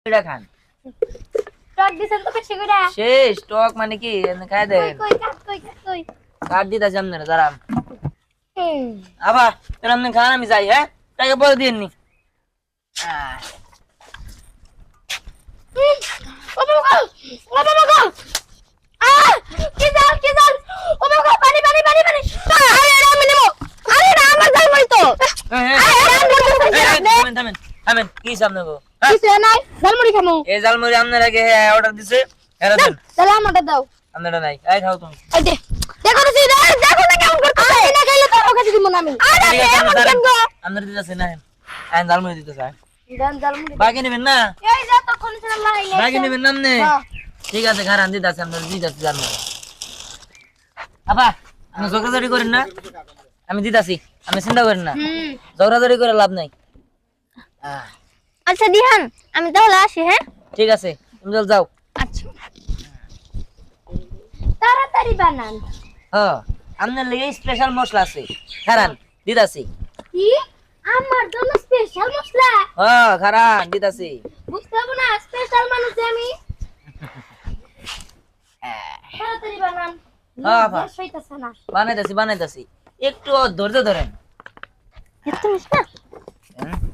এটা খান। টক দিছেন তো বেশি করে। শেষ টক মানে কি খাই দেন। কই কাট দিতাছি আপনারা দাঁড়ান। হুম আবা তাহলে আপনি খান আমি যাই, হ্যাঁ টাকা পরে দিয়ে নি। ও বাবা ও বাবা কি জাল ও বাবা পানি আরে আমি নেবো। আরে না আমার জাল মই তো থামেন থামেন থামেন, কি সামনে গো কিছু নাই জালমুড়ি খামু। এই জালমুড়ি আপনার আগে অর্ডার দিছে, এরা দেন। তাহলে আমারটা দাও। আপনারা নাই, এই খাও তুমি। এই দে দেখো না দেখো না কেমন করতেছে। আমি না খাইলে তো ওকে দিব না আমি। আরে এমন কেন গো? আপনারা দিতেছে না, আইন জালমুড়ি দিতেছে। দেন জালমুড়ি বাকি নেবেন না? এই যা তখন ছিলাম না আইলে। বাকি নেবেন না আপনি? হ্যাঁ ঠিক আছে খারান দিতেছে, আপনারা দিতেছে জালমুড়ি। আপা আপনি ঝগড়াঝাড়ি করেন না, আমি দিতাছি, আপনি চিন্তা করেন না। ঝগড়াঝাড়ি করে লাভ নাই। আচ্ছা দিহান আমি তাহলে আসি। হ্যাঁ ঠিক আছে তুমি চল যাও। আচ্ছা তাড়াতাড়ি বানান। হ্যাঁ আপনার লেগে স্পেশাল মশলা আছে, খারান দিতাছি। কি আমার জন্য স্পেশাল মশলা? হ্যাঁ খারান দিতাছি। বুঝতে পারবো না স্পেশাল মানুষ যে আমি। তাড়াতাড়ি বানান। হ্যাঁ আপা গ্যাস হইতাছে না। বানাইতাছি একটু ধৈর্য ধরেন। এত মিষ্টি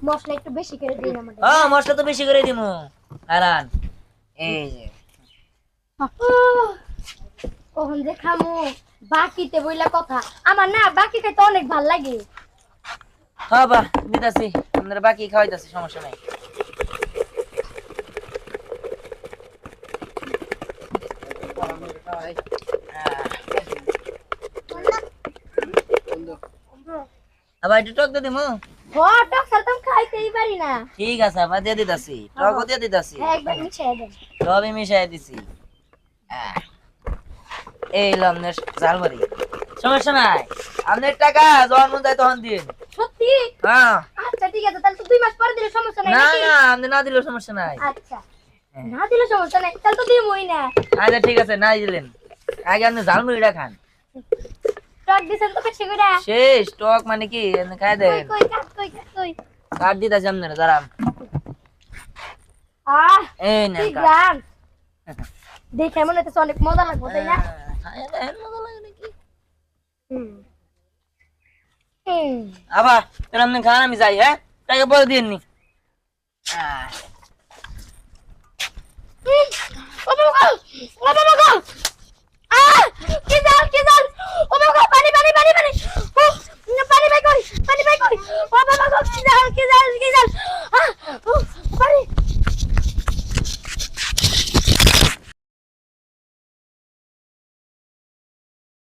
মশলা একটু বেশি করে দিন আমাদের। হ্যাঁ মশলা তো বেশি করে দিমু। খারান এই যে ওহন যে খামু বাকিতে বইলা কথা। আমার না বাকি খাইতে অনেক ভাল লাগে। হ্যাঁ বা দিতাছি, আপনারা বাকি খাওয়াইতাছি, সমস্যা নাই। আবার একটু টক দিয়ে দিমু। টক সালতাম খাইতেই পারি না। ঠিক আছে আবার দিয়ে দিতাছি, টকও দিয়ে দিতাছি, হ্যাঁ একবার মিশিয়ে দেন। সবই মিশাই দিছি। এই লমনের জালমারি, সমস্যা নাই। আপনার টাকা যখন মন যায় তখন দিন। সত্যি? হ্যাঁ আচ্ছা ঠিক আছে তাহলে তো 2 মাস পরে দিলে সমস্যা নাই না নাকি? না আপনি না দিলেও সমস্যা নাই। আচ্ছা না দিলে সমস্যা নাই তাহলে তো দিমই না। আচ্ছা ঠিক আছে নাই দিলেন, আগে আপনি ঝালমুড়িটা খান। টক দিছেন তো বেশি করে। শেষ টক মানে কি খাই দেন। কই কাট দিতাছি আপনারা দাঁড়ান। এই নেন ঠিক কাট। গান দেখে মনে হচ্ছে অনেক মজা লাগবে তাই না? মজা লাগে নাকি? হুম আবার তাহলে আপনি খান আমি যাই, হ্যাঁ টাকা পরে দিয়ে নি।